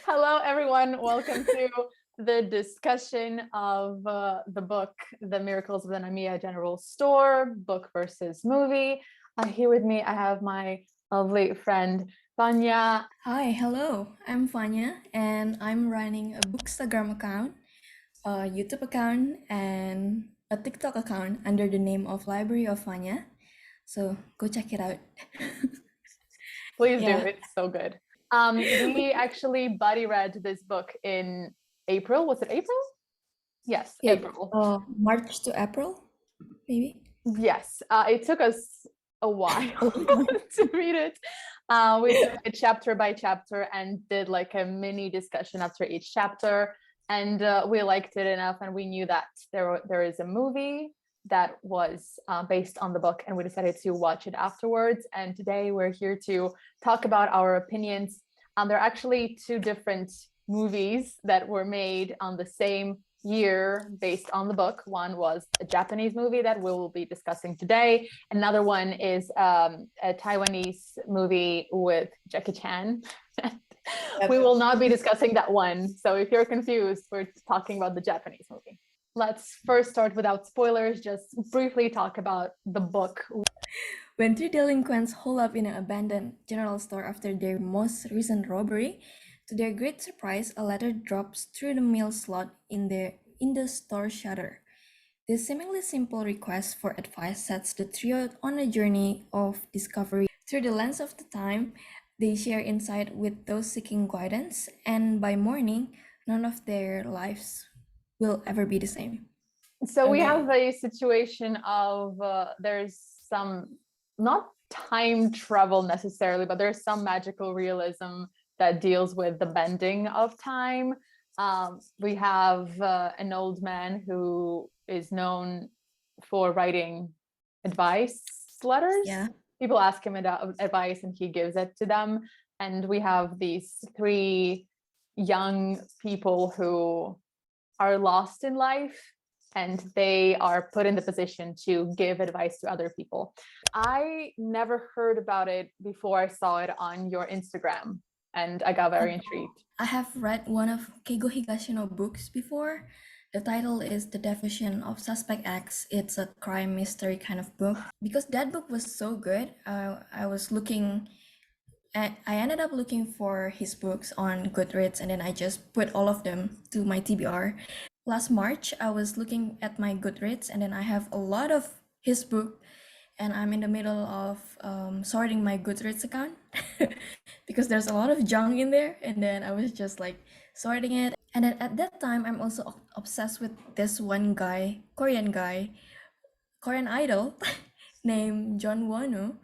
Hello, everyone. Welcome to the discussion of the book, The Miracles of the Namiya General Store, book versus movie. Here with me, I have my lovely friend, Vannya. Hi, hello. I'm Vannya, and I'm running a Bookstagram account, a YouTube account, and a TikTok account under the name of Library of Vannya. So go check it out. Please do. Yeah. It's so good. We actually buddy read this book in April. Was it April? Yes, Yep. April. March to April, maybe. Yes, it took us a while to read it. We took it chapter by chapter and did like a mini discussion after each chapter. And we liked it enough, and we knew that there is a movie that was based on the book, and we decided to watch it afterwards. And today we're here to talk about our opinions. There are actually two different movies that were made on the same year based on the book. One was a Japanese movie that we will be discussing today. Another one is a Taiwanese movie with Jackie Chan. We will not be discussing that one. So if you're confused, we're talking about the Japanese movie. Let's first start without spoilers, just briefly talk about the book. When three delinquents hole up in an abandoned general store after their most recent robbery, to their great surprise, a letter drops through the mail slot in the store shutter. This seemingly simple request for advice sets the trio on a journey of discovery. Through the lens of the time, they share insight with those seeking guidance, and by morning, none of their lives will ever be the same. So we Okay. have a situation of there's some, not time travel necessarily, but there's some magical realism that deals with the bending of time. We have an old man who is known for writing advice letters. Yeah. People ask him advice and he gives it to them. And we have these three young people who are lost in life, and they are put in the position to give advice to other people. I never heard about it before I saw it on your Instagram, and I got very intrigued. I have read one of Keigo Higashino books before. The title is The Devotion of Suspect X. It's a crime mystery kind of book. Because that book was so good, I was looking I ended up looking for his books on Goodreads, and then I just put all of them to my TBR. Last March, I was looking at my Goodreads, and then I have a lot of his book, and I'm in the middle of sorting my Goodreads account because there's a lot of junk in there, and then I was just like sorting it. And then at that time, I'm also obsessed with this one guy, Korean idol named John Wonu.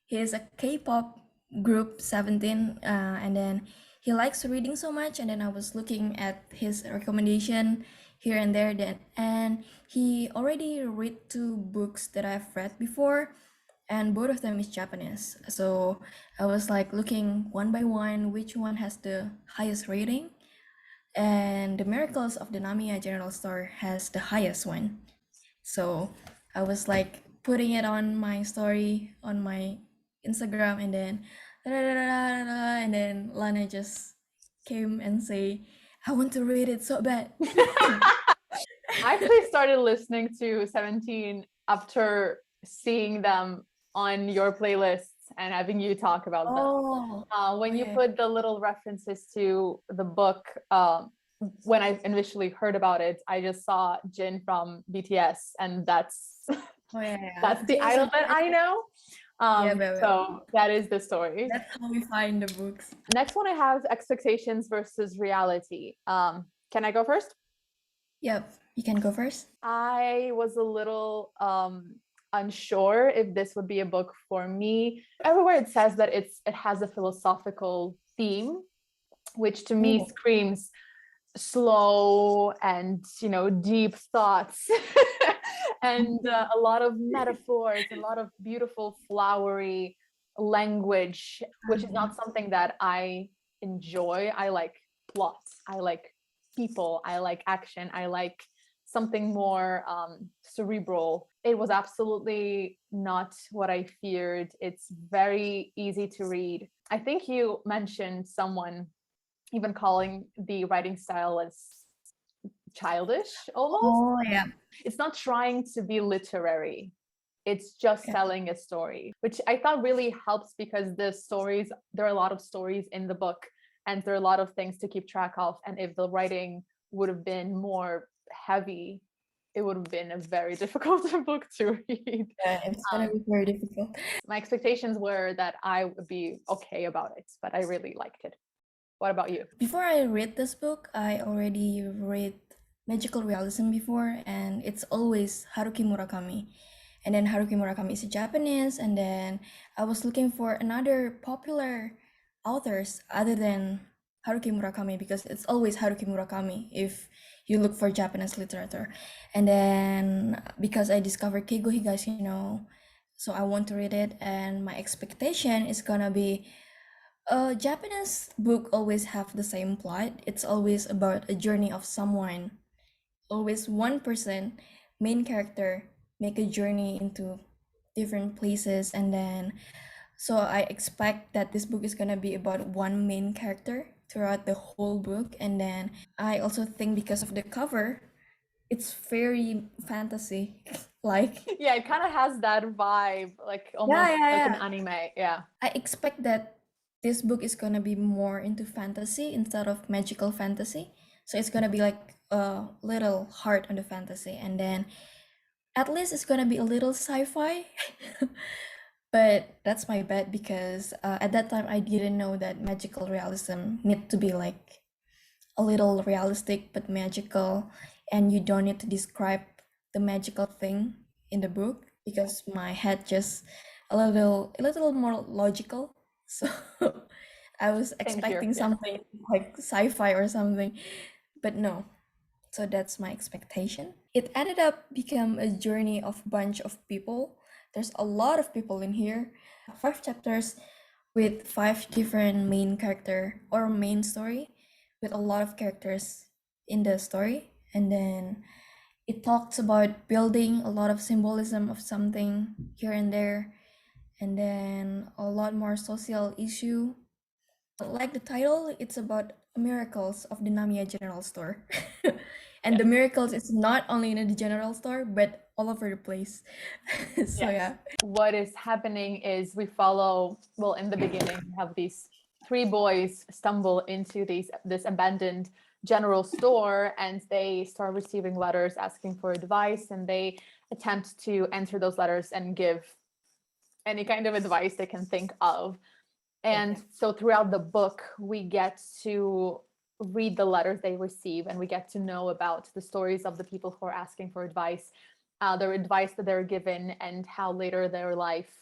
He is a K-pop group 17, and then he likes reading so much, and then I was looking at his recommendation here and there, and he already read two books that I've read before, and both of them is Japanese. So I was like looking one by one which one has the highest rating, and The Miracles of the Namiya General Store has the highest one. So I was like putting it on my story on my Instagram, and then and then Lana just came and say, I want to read it so bad. I actually started listening to 17 after seeing them on your playlists and having you talk about them. When you put the little references to the book, when I initially heard about it, I just saw Jin from BTS, and that's that's the idol that I know. So that is the story. That's how we find the books. Next one I have expectations versus reality. Can I go first? Yep, you can go first. I was a little unsure if this would be a book for me. Everywhere it says that it has a philosophical theme, which to me screams slow and deep thoughts and a lot of metaphors, a lot of beautiful flowery language, which is not something that I enjoy. I like plots, I like people, I like action, I like something more cerebral. It was absolutely not what I feared. It's very easy to read. I think you mentioned someone even calling the writing style as childish almost. Oh, yeah. It's not trying to be literary. It's just telling a story, which I thought really helps because there are a lot of stories in the book and there are a lot of things to keep track of. And if the writing would have been more heavy, it would have been a very difficult book to read. Yeah, it's gonna be very difficult. My expectations were that I would be okay about it, but I really liked it. What about you? Before I read this book, I already read magical realism before, and it's always Haruki Murakami. And then Haruki Murakami is a Japanese, and then I was looking for another popular authors other than Haruki Murakami because it's always Haruki Murakami if you look for Japanese literature. And then because I discovered Keigo Higashino, so I want to read it, and my expectation is gonna be a Japanese book always have the same plot. It's always about a journey of someone. Always one person, main character, make a journey into different places, and then so I expect that this book is gonna be about one main character throughout the whole book. And then I also think because of the cover, it's very fantasy like. Yeah, it kind of has that vibe, like almost like an anime. Yeah. I expect that this book is gonna be more into fantasy instead of magical fantasy. So it's gonna be like a little hard on the fantasy, and then at least it's gonna be a little sci-fi. But that's my bet because at that time I didn't know that magical realism need to be like a little realistic but magical, and you don't need to describe the magical thing in the book because my head just a little more logical. So I was expecting something like sci-fi or something, but no. So that's my expectation. It ended up become a journey of bunch of people. There's a lot of people in here. 5 chapters with 5 different main character or main story with a lot of characters in the story. And then it talks about building a lot of symbolism of something here and there, and then a lot more social issue. Like the title, it's about miracles of the Namiya General Store. And the miracles is not only in the general store, but all over the place. So yeah. What is happening is we follow, well, in the beginning, we have these 3 boys stumble into this abandoned general store, and they start receiving letters asking for advice, and they attempt to enter those letters and give any kind of advice they can think of. And so throughout the book, we get to read the letters they receive, and we get to know about the stories of the people who are asking for advice, their advice that they're given, and how later their life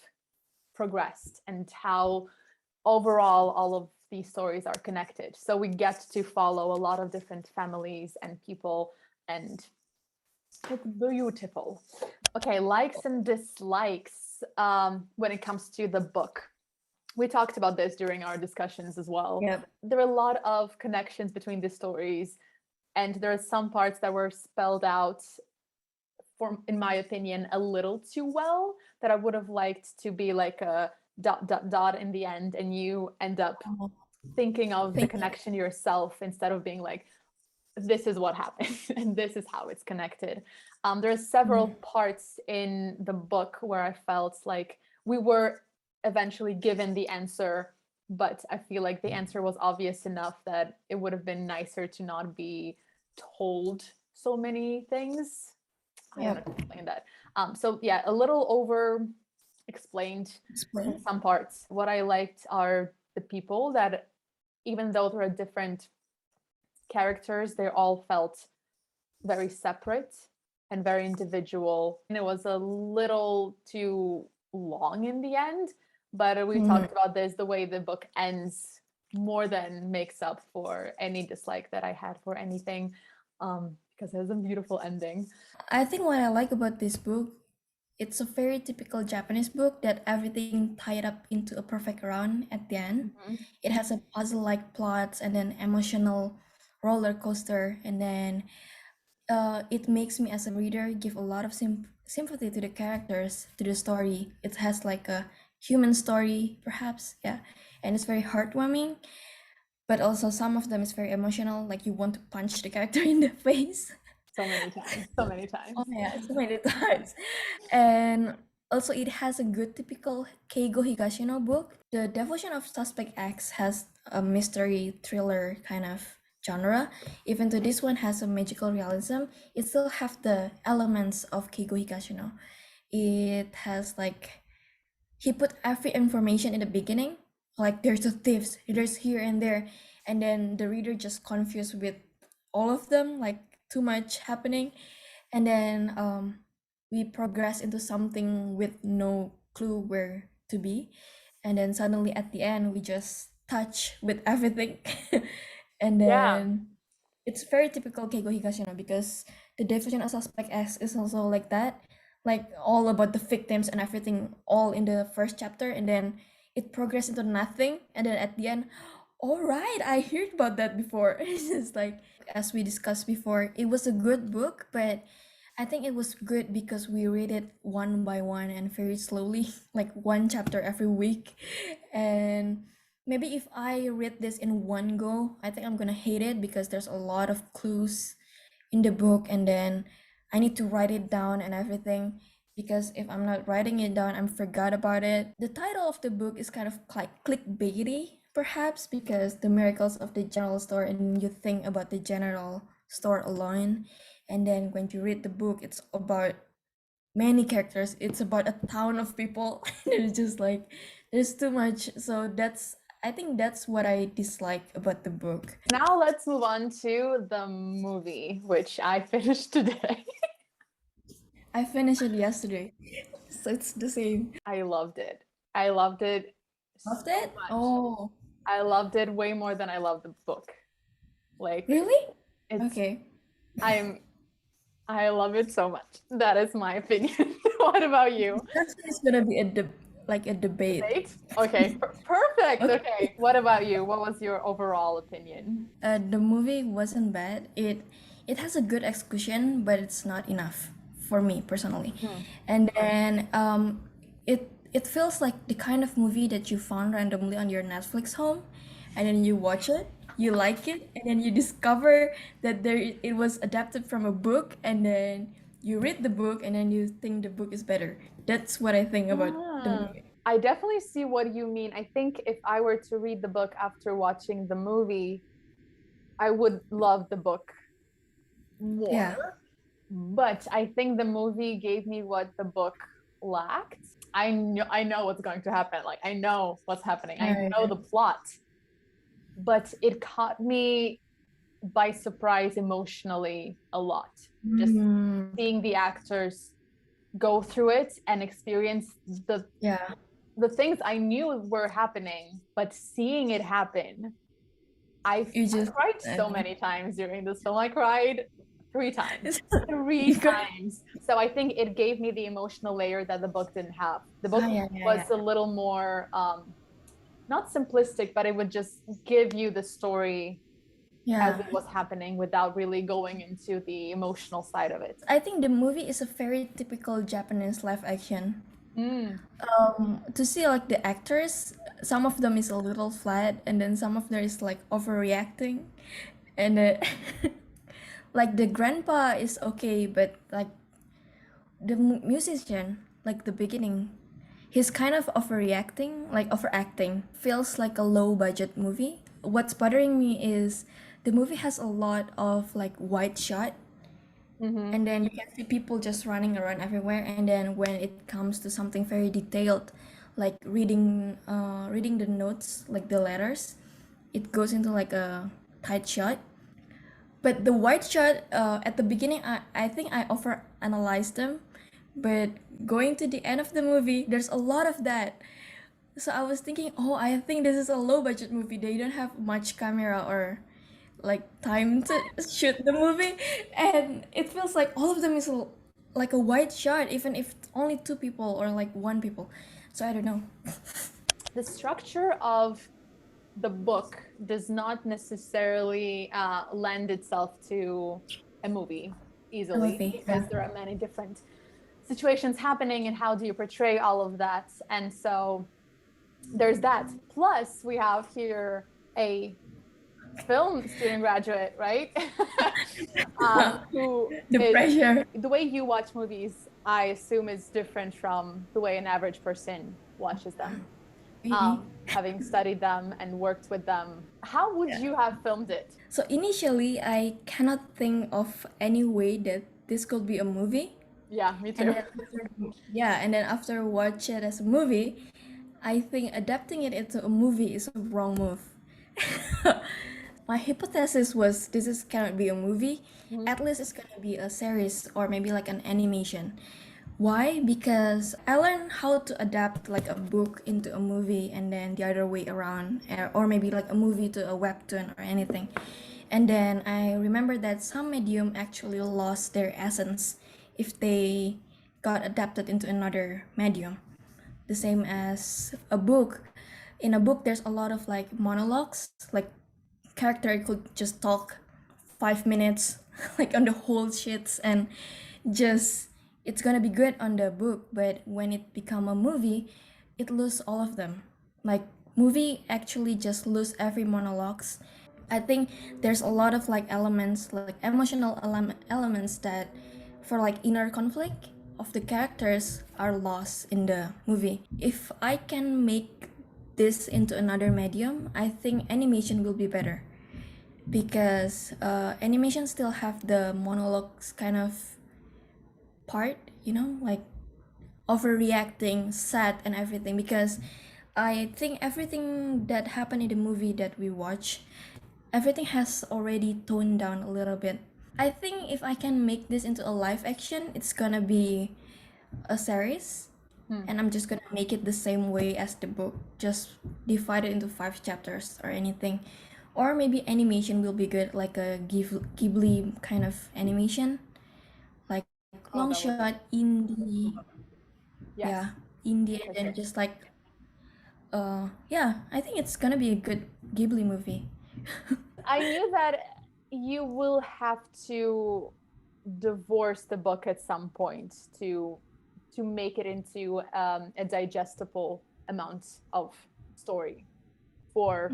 progressed, and how overall all of these stories are connected. So we get to follow a lot of different families and people, and it's beautiful. Okay, likes and dislikes when it comes to the book. We talked about this during our discussions as well. There are a lot of connections between the stories, and there are some parts that were spelled out for, in my opinion, a little too well, that I would have liked to be like a ... in the end, and you end up thinking of the connection yourself instead of being like, this is what happened and this is how it's connected. There are several parts in the book where I felt like we were eventually given the answer, but I feel like the answer was obvious enough that it would have been nicer to not be told so many things. I don't know how to explain that. So yeah, a little over explained in some parts. What I liked are the people that, even though there are different characters, they all felt very separate and very individual. And it was a little too long in the end, but we talked about this, the way the book ends more than makes up for any dislike that I had for anything, because it has a beautiful ending. I think what I like about this book, it's a very typical Japanese book that everything tied up into a perfect round at the end. It has a puzzle-like plots and then emotional roller coaster, and then it makes me as a reader give a lot of sympathy to the characters, to the story. It has like a human story, perhaps, and it's very heartwarming. but also some of them is very emotional, like you want to punch the character in the face. So many times, so many times. Oh yeah, so many times. And also it has a good typical Keigo Higashino book. The Devotion of Suspect X has a mystery thriller kind of genre. Even though this one has a magical realism, it still have the elements of Keigo Higashino. It has like he put every information in the beginning, like there's the thieves, there's here and there, and then the reader just confused with all of them, like too much happening, and then we progress into something with no clue where to be, and then suddenly at the end we just touch with everything, and Yeah. then it's very typical Keigo Higashino because the definition of suspect X is also like that, like all about the victims and everything, all in the first chapter, and then it progressed into nothing, and then at the end, all right, I heard about that before. It's just like as we discussed before, it was a good book, but I think it was good because we read it one by one and very slowly, like one chapter every week, and maybe if I read this in one go, I think I'm gonna hate it because there's a lot of clues in the book, and then I need to write it down and everything. Because if I'm not writing it down, I'm forgot about it. The title of the book is kind of like clickbaity, perhaps, because the miracles of the general store, and you think about the general store alone, and then when you read the book, it's about many characters. It's about a town of people. It's just like there's too much. So that's I think that's what I dislike about the book. Now let's move on to the movie, which I finished today. I finished it yesterday, so it's the same. I loved it. I loved it Loved so it? much. Oh, I loved it way more than I loved the book. Like really? it's Okay. I love it so much. That is my opinion. What about you? It's gonna be like a debate. Debate? Okay, perfect. Okay. Okay. What about you? What was your overall opinion? The movie wasn't bad. It has a good execution, but it's not enough for me personally. And then it feels like the kind of movie that you found randomly on your Netflix home, and then you watch it, you like it, and then you discover that it was adapted from a book, and then you read the book, and then you think the book is better. That's what I think about the Ah, movie. I definitely see what you mean. I think if I were to read the book after watching the movie, I would love the book more. Yeah. But I think the movie gave me what the book lacked. I know what's going to happen. Like I know what's happening. I Yeah, know the plot. But it caught me by surprise emotionally a lot. Just Mm, seeing the actors go through it and experience yeah. the things I knew were happening, but seeing it happen, I You just cried so many times during this film. I cried 3 times. Three You got- times. So I think it gave me the emotional layer that the book didn't have. The book yeah, was a little more not simplistic, but it would just give you the story as yeah. it was happening without really going into the emotional side of it. I think the movie is a very typical Japanese live action. To see like the actors, some of them is a little flat, and then some of them is like overreacting, and like the grandpa is okay, but like the musician, like the beginning, he's kind of overreacting, like overacting. Feels like a low budget movie. What's bothering me is the movie has a lot of like wide shot, and then you can see people just running around everywhere, and then when it comes to something very detailed, like reading the notes, like the letters, it goes into like a tight shot. But the wide shot at the beginning, I think I over analyzed them, but going to the end of the movie, there's a lot of that. So I was thinking, oh, I think this is a low budget movie. They don't have much camera or like time to shoot the movie, and it feels like all of them is like a wide shot, even if only two people or like one people. So I don't know. The structure of the book does not necessarily lend itself to a movie easily Movie, because yeah. there are many different situations happening and how do you portray all of that. And so there's that. Plus, we have here a film student graduate, right? Who The pressure. the way you watch movies, I assume is different from the way an average person watches them. Having studied them and worked with them, how would you have filmed it? So initially, I cannot think of any way that this could be a movie. Yeah, me And too. then and then after watch it as a movie, I think adapting it into a movie is a wrong move. My hypothesis was this is cannot be a movie. At least it's gonna be a series or maybe like an animation. Why? Because I learned how to adapt like a book into a movie and then the other way around, or maybe like a movie to a webtoon or anything. And then I remember that some medium actually lost their essence if they got adapted into another medium. The same as a book. In a book, there's a lot of like monologues, like character could just talk 5 minutes, like on the whole shits, and just it's gonna be good on the book, but when it become a movie, it lose all of them. Like movie actually just lose every monologues. I think there's a lot of like elements, like emotional elements that for like inner conflict of the characters are lost in the movie. If I can make this into another medium, I think animation will be better because animation still have the monologues kind of part, like overreacting, sad, and everything. Because I think everything that happened in the movie that we watch, everything has already toned down a little bit. I think if I can make this into a live action, it's gonna be a series, and I'm just gonna make it the same way as the book, just divide it into 5 chapters or anything. Or maybe animation will be good, like a Ghibli kind of animation, like long that would shot, indie, yes. yeah, indie, and then Okay. just like, yeah, I think it's gonna be a good Ghibli movie. I knew that you will have to divorce the book at some point to make it into a digestible amount of story for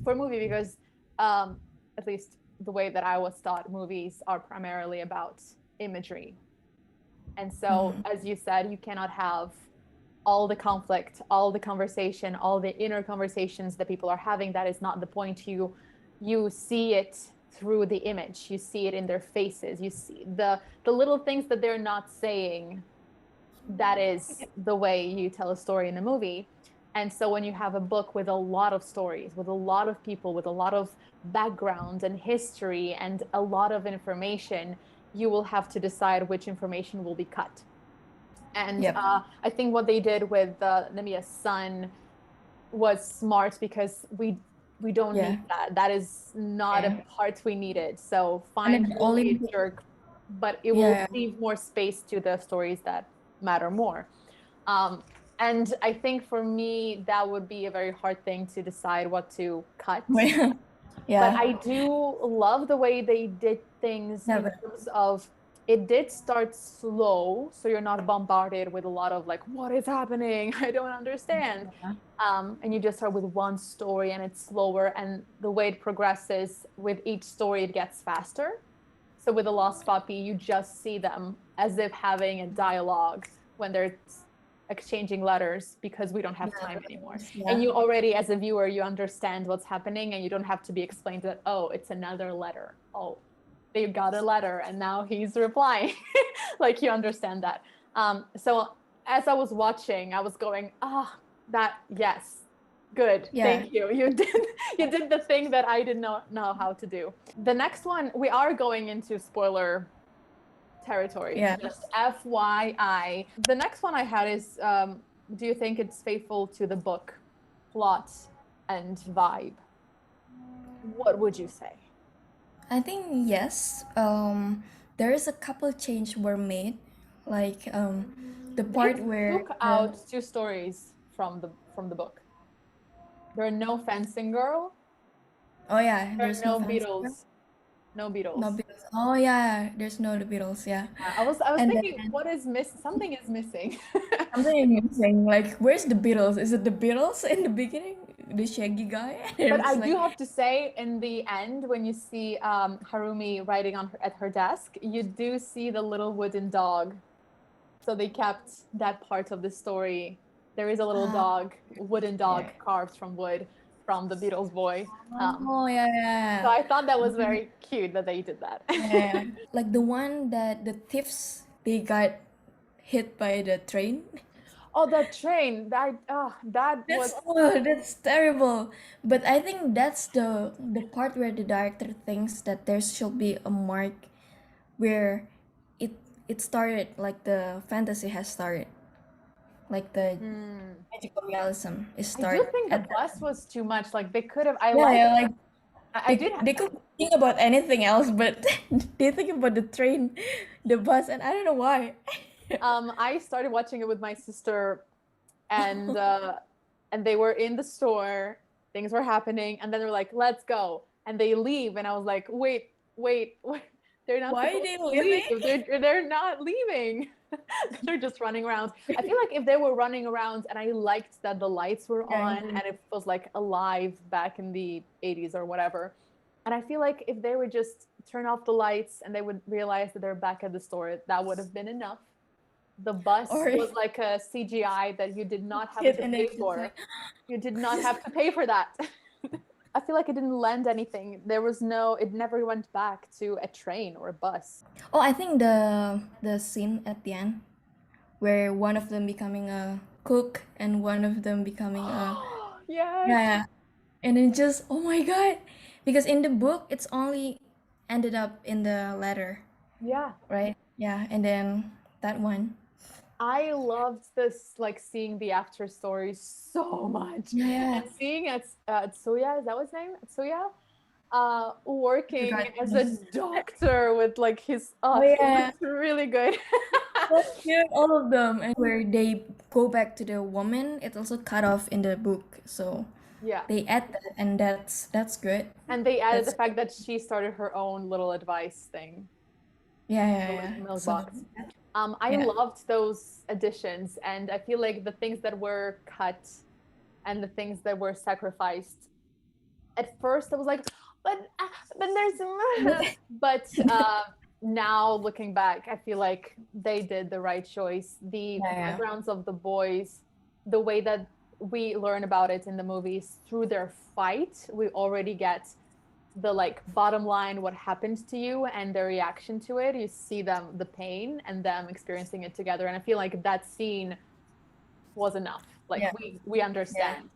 movie, because at least the way that I was taught, movies are primarily about imagery. And so, as you said, you cannot have all the conflict, all the conversation, all the inner conversations that people are having. That is not the point. You see it through the image. You see it in their faces. You see the little things that they're not saying. That is the way you tell a story in a movie. And so when you have a book with a lot of stories, with a lot of people, with a lot of background and history and a lot of information, you will have to decide which information will be cut. And Yep. I think what they did with Namiya's son was smart, because we don't Yeah. need that. That is not a part we needed. So And fine, then he will be a jerk, but it will Yeah. leave more space to the stories that matter more. And I think for me, that would be a very hard thing to decide what to cut. Yeah. But I do love the way they did things in terms of it did start slow, so you're not bombarded with a lot of like, what is happening? I don't understand. And you just start with one story and it's slower, and the way it progresses with each story, it gets faster. So with The Lost Puppy, you just see them as if having a dialogue when they're exchanging letters, because we don't have time anymore. And you already, as a viewer, you understand what's happening, and you don't have to be explained that, oh, it's another letter. Oh, they got a letter and now he's replying. Like, you understand that. So as I was watching, I was going, yes, good. Yeah. Thank you. You did the thing that I did not know how to do. The next one, we are going into spoiler territory. Yeah. Just FYI. The next one I had is, do you think it's faithful to the book plot and vibe? What would you say? I think yes. There is a couple change were made, like the part They where took out 2 stories from the book. There are no fencing girl. oh yeah, There there's are no no Fencing Girl. Beatles. No Beatles. No Beatles. Oh yeah, there's no the Beatles. Yeah. I was And thinking, then what is missing? Something is missing. something is missing. Like, where's the Beatles? Is it the Beatles in the beginning? the shaggy guy. But I do have to say, in the end, when you see Harumi writing at her desk, you do see the little wooden dog. So they kept that part of the story. There is a little dog, wooden dog carved from wood from the Beatles boy. So I thought that was very cute that they did that. Like the one that the thieves, they got hit by the train. Oh, that train! That's terrible. But I think that's the part where the director thinks that there should be a mark where it started, like the fantasy has started, like the magical realism is I started. do think the bus was too much. Like they could have. They could think about anything else, but they think about the train, the bus, and I don't know why. I started watching it with my sister, and they were in the store. Things were happening, and then they're like, "Let's go," and they leave, and I was like, "Wait, they're not. Why are they leaving? They're not leaving. They're just running around." I feel like if they were running around, and I liked that the lights were on, and it was like alive back in the 80s or whatever. And I feel like if they would just turn off the lights and they would realize that they're back at the store, that would have been enough. The bus was like a CGI that you did not have to pay for. You did not have to pay for that. I feel like it didn't lend anything. It never went back to a train or a bus. Oh, I think the scene at the end where one of them becoming a cook and one of them becoming a yeah. And it just, oh my God, because in the book it's only ended up in the letter. Yeah. Right? Yeah, and then that one. I loved this, like seeing the after story so much. Yeah. And seeing Tsuya, is that his name? Tsuya? Working as a doctor with like his it's really good. That's cute, all of them. And where they go back to the woman, it's also cut off in the book. So they add that, and that's good. And they added the fact that she started her own little advice thing. Milk box. I loved those additions, and I feel like the things that were cut and the things that were sacrificed, at first I was like, but there's more. But now looking back, I feel like they did the right choice. The backgrounds of the boys, the way that we learn about it in the movies through their fight, we already get the like bottom line, what happened to you and their reaction to it. You see them, the pain, and them experiencing it together. And I feel like that scene was enough. Like we understand.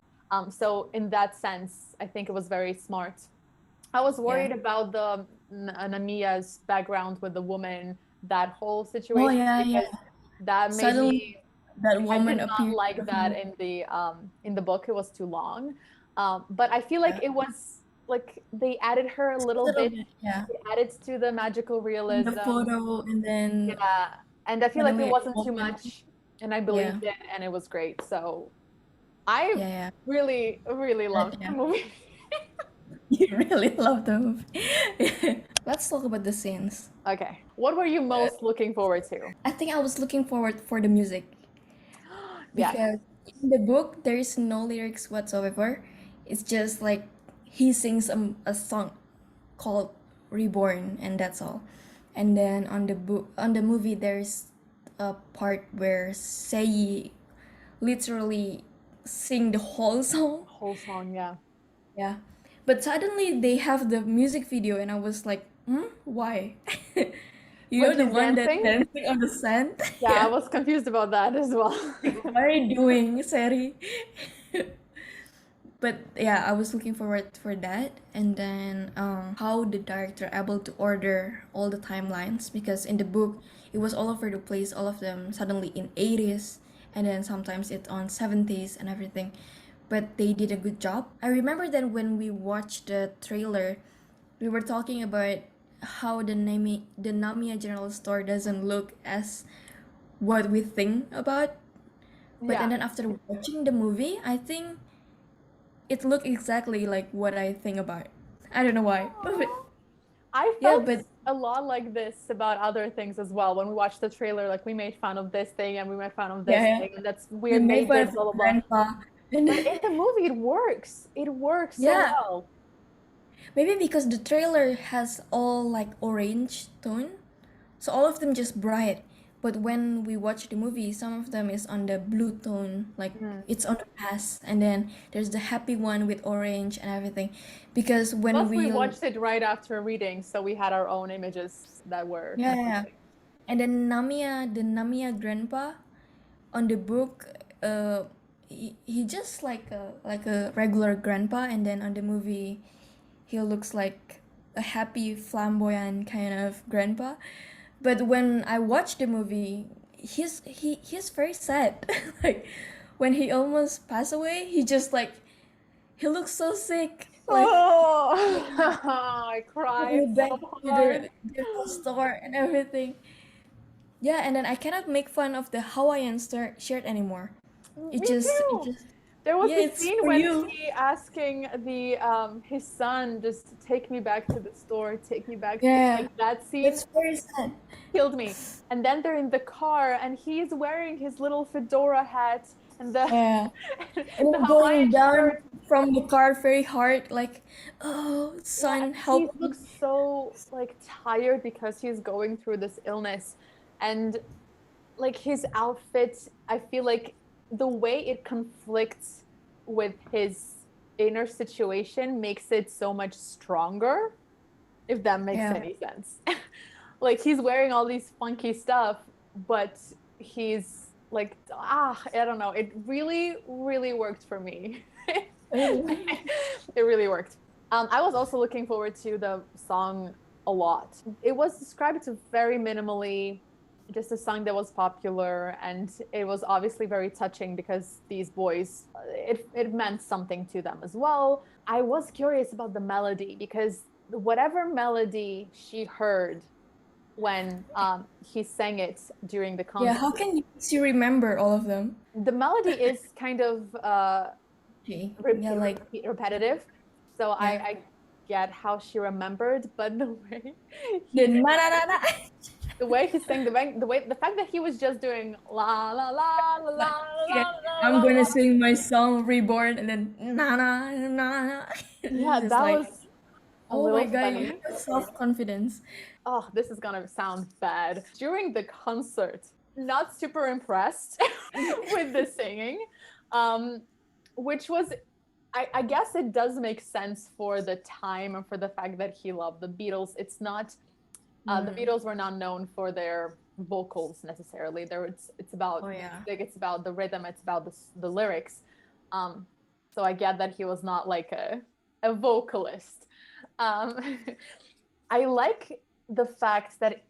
So in that sense, I think it was very smart. I was worried about the Namiya's background with the woman, that whole situation. Because that made Suddenly, that woman I did not like that in the book. It was too long. But I feel like it was like they added her a little bit. They added to the magical realism. The photo, and then and I feel like it wasn't too much, and I believed it, and it was great. So I really loved the movie. You really love the movie. Let's talk about the scenes. Okay, what were you most looking forward to? I think I was looking forward for the music. Because in the book there is no lyrics whatsoever. It's just like he sings a song called Reborn, and that's all. And then on the movie there's a part where Sei literally sing the whole song. Yeah. But suddenly they have the music video, and I was like, why? You know, the one that's dancing on the sand? I was confused about that as well. What are you doing, Seri? But yeah, I was looking forward for that. And then how the director able to order all the timelines, because in the book it was all over the place, all of them suddenly in 80s, and then sometimes it's on 70s and everything. But they did a good job. I remember that when we watched the trailer, we were talking about how the Namiya General Store doesn't look as what we think about. But and then after watching the movie, I think it looked exactly like what I think about. I don't know why. I felt a lot like this about other things as well. When we watched the trailer, like we made fun of this thing and we made fun of this thing, and that's weird. We made fun of grandpa. And But in the movie, it works. It works so yeah, well. maybe because the trailer has all like orange tone, so all of them just bright. But when we watch the movie, some of them is on the blue tone, like Mm. it's on the past, and then there's the happy one with orange and everything. Because when Plus, we we watched it right after reading, so we had our own images that were yeah, yeah. matching. And then Namiya, the Namiya grandpa on the book, he just like a regular grandpa, and then on the movie, he looks like a happy, flamboyant kind of grandpa. But when I watch the movie, he's very sad. Like when he almost passed away, he just like he looks so sick. Like Oh, I cried going so back to hard. the store and everything. Yeah, and then I cannot make fun of the Hawaiian shirt anymore. Me It too. just There was yeah, the it's scene for when you. he asking the his son just take me back to the store, take me back to Yeah, like that scene that's very sad. killed me. And then they're in the car and he's wearing his little fedora hat and the Yeah, and the then Hawaiian going down shirt. from the car very hard, like, oh, Yeah, son, and he help me. looks so like tired because he's going through this illness. And like his outfit, I feel like the way it conflicts with his inner situation makes it so much stronger, if that makes Yeah. any sense. Like he's wearing all these funky stuff, but he's like, I don't know. It really, really worked for me. It really worked. I was also looking forward to the song a lot. It was described as very minimally, just a song that was popular, and it was obviously very touching because these boys, it meant something to them as well. I was curious about the melody because whatever melody she heard when he sang it during the Yeah, concert, how can you remember all of them? the melody is kind of Okay. Yeah, repeat, like repetitive. So yeah. I get how she remembered, but The he na na na na. the way he sang the fact that he was just doing la la la la la Yeah, la la I'm la gonna la. sing my song Reborn and then na na na na. Yeah, It's just that like, was a oh my little god, you funny. have self-confidence. Oh, this is gonna sound bad. During the concert, not super impressed with the singing, um, which was, I guess it does make sense for the time and for the fact that he loved the Beatles. It's not, the Mm. Beatles were not known for their vocals necessarily. It's about Oh the yeah. music, it's about the rhythm, it's about the lyrics. Um, so I get that he was not like a vocalist. Um, I like the fact that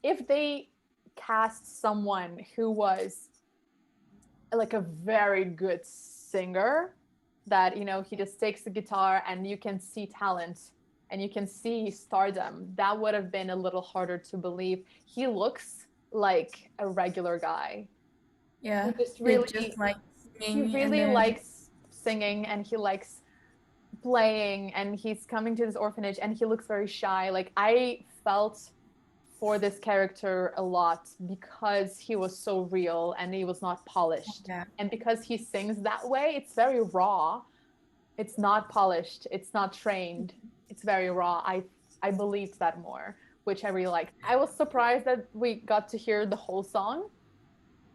if they cast someone who was like a very good singer, that he just takes the guitar and you can see talent and you can see stardom, that would have been a little harder to believe. He looks like a regular guy Yeah. who just They just really like he singing and really then likes singing and he likes playing, and he's coming to this orphanage and he looks very shy. Like I felt for this character a lot because he was so real and he was not polished. yeah. And because he sings that way, it's very raw. It's not polished, it's not trained. It's very raw. I believed that more, which I really liked. I was surprised that we got to hear the whole song.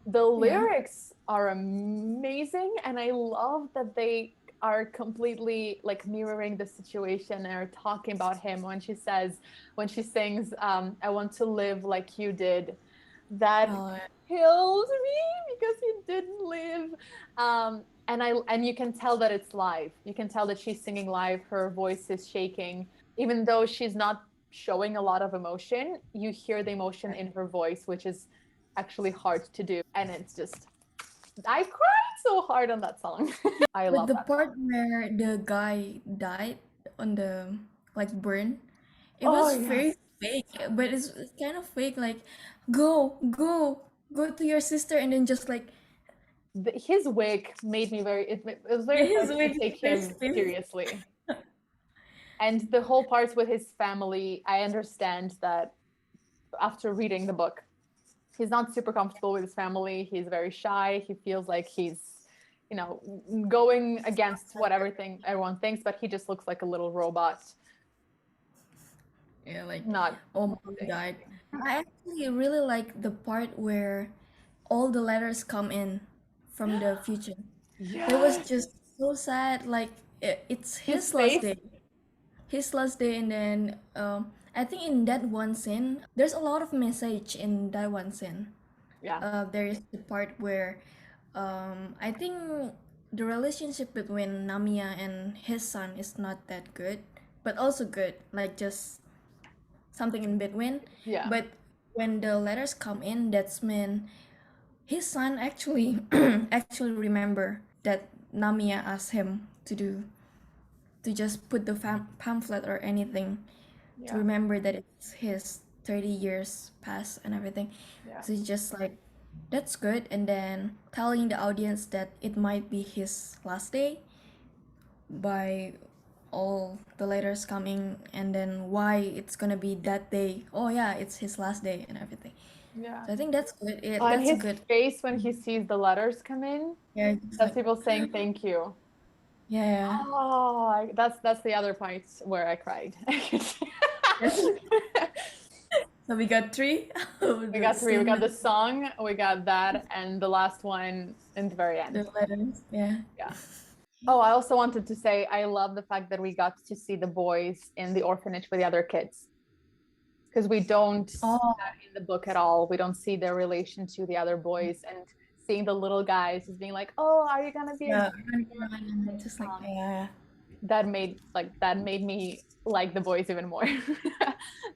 The Yeah. lyrics are amazing, and I love that they are completely like mirroring the situation and are talking about him when she sings, I want to live like you did. That Oh, kills me because he didn't live. And you can tell that it's live. You can tell that she's singing live. Her voice is shaking, even though she's not showing a lot of emotion. You hear the emotion in her voice, which is actually hard to do. And it's just, I cried so hard on that song. I but love the that song. part where the guy died on the like burn, it Oh was very yes. fake, but it's kind of fake. Like, go to your sister, and then just like His wig made me it was yeah, very hard his to way take very him stiff. seriously. And the whole part with his family, I understand that after reading the book, he's not super comfortable with his family. He's very shy. He feels like he's, you know, going against what everyone thinks, but he just looks like a little robot. Yeah, like Not oh mom died. I actually really like the part where all the letters come in from the future. That was yes, just so sad. Like it's his his last face. day. His last day, and then I think in that one scene, there's a lot of message in that one scene. Yeah, There is the part where I think the relationship between Namiya and his son is not that good, but also good, like just something in between. yeah, But when the letters come in, that's when his son actually actually remember that Namiya asked him to do, to just put the pamphlet or anything, to yeah, remember that it's his 30 years past and everything. yeah. So it's just like, that's good. And then telling the audience that it might be his last day by all the letters coming, and then why it's gonna be that day. Oh yeah, it's his last day and everything. Yeah. So I think that's good. And That's a his good. face when he sees the letters come in, Yeah, it's that's like people saying thank you. yeah. Oh, that's the other part where I cried. So we got three. We got The three. We scene got the with song, we got that, and the last one in the very the end. letters. Yeah. Yeah. Oh, I also wanted to say I love the fact that we got to see the boys in the orphanage with the other kids, because we don't see Oh that in the book at all. We don't see their relation to the other boys, and seeing the little guys as being like, "Oh, are you gonna be a yeah. doctor?" And then just like yeah. That made me like the boys even more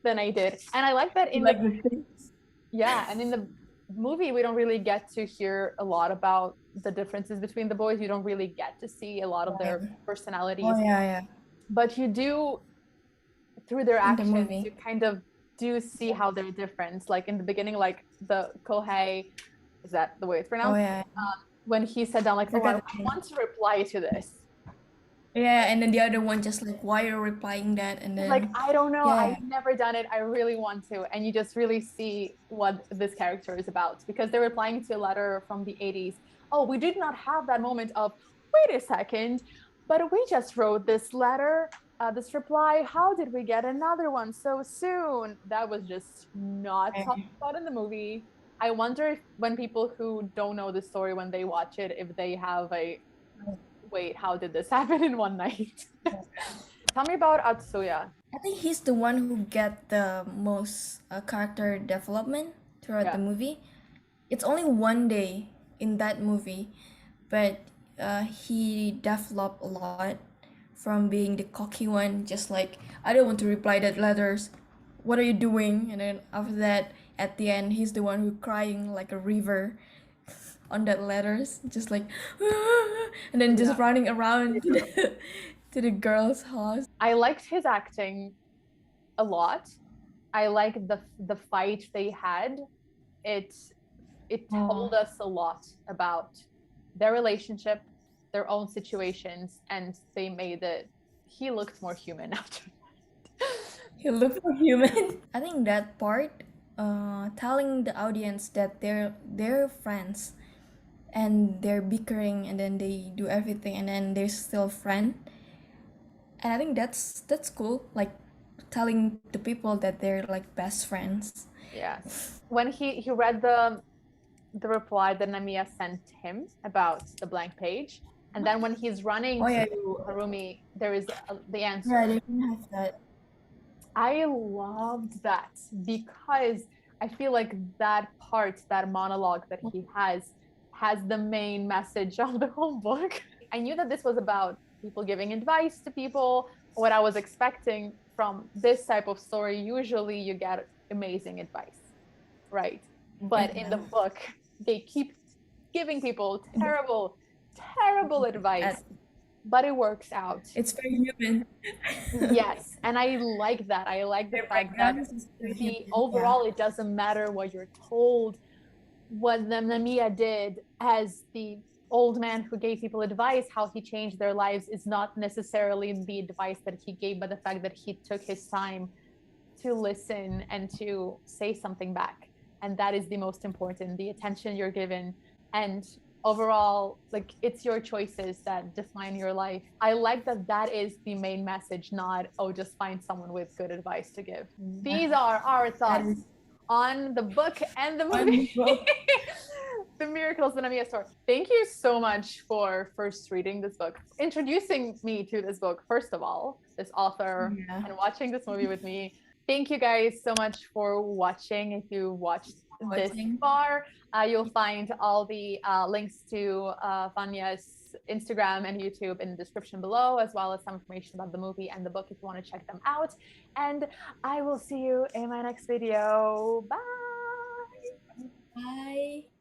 than I did. And I like that You in like the the things. and in the movie we don't really get to hear a lot about the differences between the boys. You don't really get to see a lot of Yeah. their personalities, Oh yeah. but you do, through their In the actions, movie. you kind of do see how they're different. Like in the beginning, like the Kohei, is that the way it's Oh pronounced? yeah. When he said down like, I "Oh, forgot I the name. want to reply to this." Yeah, and then the other one just like, why are you replying that? And He's like, then "I don't know. yeah. I've never done it. I really want to." And you just really see what this character is about, because they're replying to a letter from the 80s. Oh, we did not have that moment of, wait a second, but we just wrote this letter, this reply. How did we get another one so soon? That was just not talked about in the movie. I wonder if when people who don't know the story, when they watch it, if they have a, wait, how did this happen in one night? Tell me about Atsuya. I think he's the one who get the most character development throughout the Yeah. movie. It's only one day in that movie, but he developed a lot from being the cocky one, just like, I don't want to reply that letters. What are you doing? And then after that, at the end, he's the one who crying like a river on that letters, just like, and then just Yeah. running around to to the girl's house. I liked his acting a lot. I like the fight they had. It told us a lot about their relationship, their own situations, and they made it. He looked more human after. He looked for human. I think that part, telling the audience that they're friends, and they're bickering, and then they do everything, and then they're still friend. And I think that's cool. Like telling the people that they're like best friends. Yes. When he read the reply that Namiya sent him about the blank page, and then when he's running Oh yeah, to Harumi, there is the answer. yeah. They didn't have that. I loved that, because I feel like that part, that monologue that he has the main message of the whole book. I knew that this was about people giving advice to people. What I was expecting from this type of story, usually you get amazing advice, right? But in the book, they keep giving people terrible advice, but it works out. It's very human. Yes, and I like that. I like the fact that overall it doesn't matter what you're told. What the Namiya did as the old man who gave people advice, how he changed their lives, is not necessarily the advice that he gave, but the fact that he took his time to listen and to say something back. And that is the most important, the attention you're given. And overall, like, it's your choices that define your life. I like that that is the main message, not, oh, just find someone with good advice to give. These are our thoughts on the book and the movie. The Miracles of the Namiya Store. Thank you so much for first reading this book, introducing me to this book, first of all, this author, and watching this movie with me. Thank you guys so much for watching. If you watched this far, you'll find all the links to Vanya's Instagram and YouTube in the description below, as well as some information about the movie and the book if you want to check them out. And I will see you in my next video. Bye. Bye.